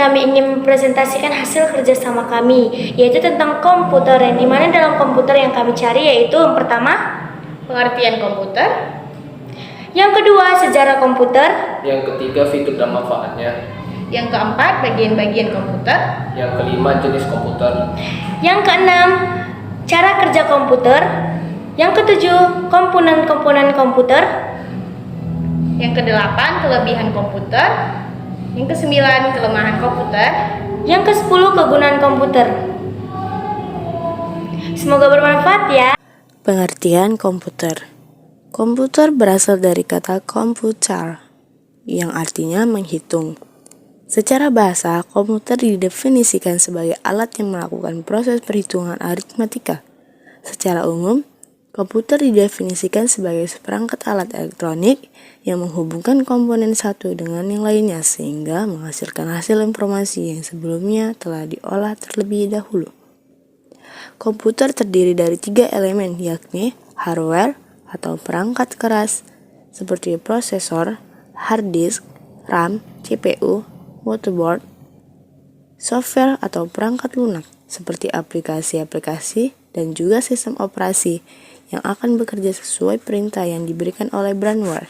kami ingin mempresentasikan hasil kerjasama kami, yaitu tentang komputer, yang dimana dalam komputer yang kami cari yaitu yang pertama, pengertian komputer. Yang kedua, sejarah komputer. Yang ketiga, fitur dan manfaatnya. Yang keempat, bagian-bagian komputer. Yang kelima, jenis komputer. Yang keenam, cara kerja komputer. Yang ketujuh, komponen-komponen komputer. Yang kedelapan, kelebihan komputer. Yang kesembilan, kelemahan komputer. Yang kesepuluh, kegunaan komputer. Semoga bermanfaat ya. Pengertian komputer. Komputer berasal dari kata komputer, yang artinya menghitung. Secara bahasa, komputer didefinisikan sebagai alat yang melakukan proses perhitungan aritmatika. Secara umum, komputer didefinisikan sebagai seperangkat alat elektronik yang menghubungkan komponen satu dengan yang lainnya sehingga menghasilkan hasil informasi yang sebelumnya telah diolah terlebih dahulu. Komputer terdiri dari 3 elemen, yakni hardware atau perangkat keras seperti prosesor, hard disk, RAM, CPU, motherboard, software atau perangkat lunak seperti aplikasi-aplikasi dan juga sistem operasi yang akan bekerja sesuai perintah yang diberikan oleh brainware.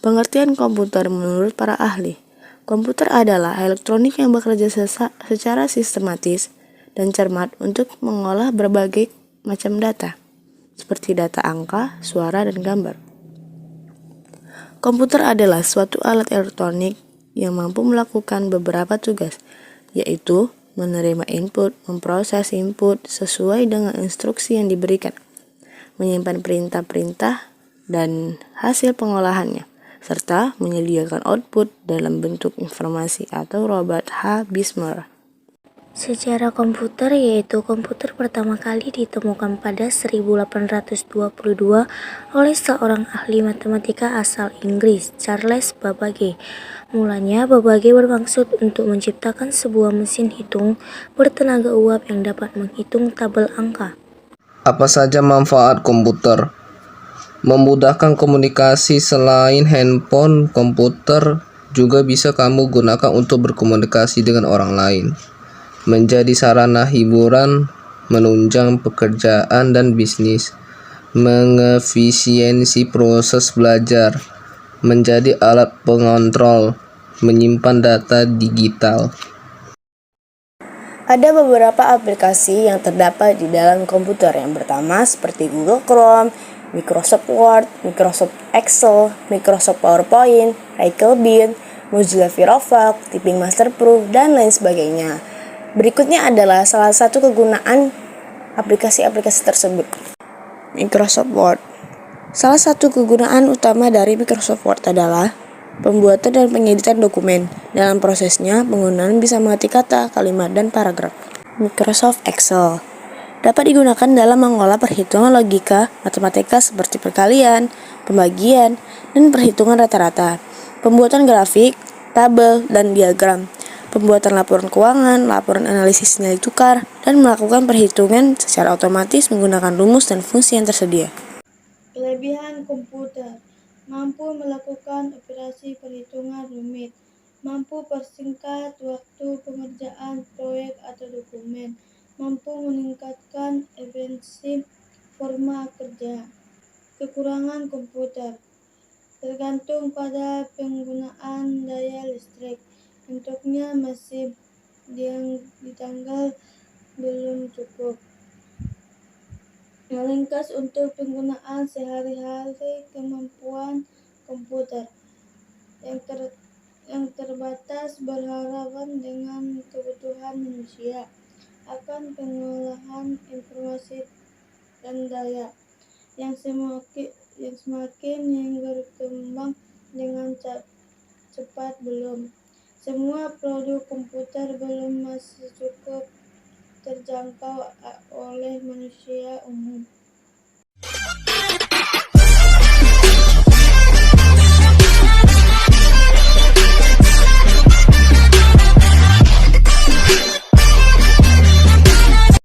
Pengertian komputer menurut para ahli, komputer adalah elektronik yang bekerja secara sistematis dan cermat untuk mengolah berbagai macam data, seperti data angka, suara, dan gambar. Komputer adalah suatu alat elektronik yang mampu melakukan beberapa tugas, yaitu menerima input, memproses input sesuai dengan instruksi yang diberikan, menyimpan perintah-perintah dan hasil pengolahannya, serta menyediakan output dalam bentuk informasi atau robot H-Bismarck. Sejarah komputer yaitu komputer pertama kali ditemukan pada 1822 oleh seorang ahli matematika asal Inggris, Charles Babbage. Mulanya, Babbage bermaksud untuk menciptakan sebuah mesin hitung bertenaga uap yang dapat menghitung tabel angka. Apa saja manfaat komputer? Memudahkan komunikasi. Selain handphone, komputer juga bisa kamu gunakan untuk berkomunikasi dengan orang lain. Menjadi sarana hiburan, menunjang pekerjaan dan bisnis, mengefisiensi proses belajar, menjadi alat pengontrol, menyimpan data digital. Ada beberapa aplikasi yang terdapat di dalam komputer. Yang pertama seperti Google Chrome, Microsoft Word, Microsoft Excel, Microsoft PowerPoint, Bean, Mozilla Firefox, Typing Master Pro, dan lain sebagainya. Berikutnya adalah salah satu kegunaan aplikasi-aplikasi tersebut. Microsoft Word. Salah satu kegunaan utama dari Microsoft Word adalah pembuatan dan pengeditan dokumen. Dalam prosesnya, penggunaan bisa mengetik kata, kalimat, dan paragraf. Microsoft Excel dapat digunakan dalam mengolah perhitungan logika matematika seperti perkalian, pembagian, dan perhitungan rata-rata, pembuatan grafik, tabel, dan diagram, pembuatan laporan keuangan, laporan analisis nilai tukar, dan melakukan perhitungan secara otomatis menggunakan rumus dan fungsi yang tersedia. Kelebihan komputer: mampu melakukan operasi perhitungan rumit, mampu persingkat waktu pengerjaan proyek atau dokumen, mampu meningkatkan efisiensi forma kerja. Kekurangan komputer tergantung pada penggunaan daya listrik. Untuknya masih ditanggal belum cukup. Ringkas untuk penggunaan sehari-hari. Kemampuan komputer yang terbatas berhadapan dengan kebutuhan manusia akan pengolahan informasi dan daya yang semakin berkembang dengan cepat. Belum semua produk komputer masih cukup terjangkau oleh manusia umum.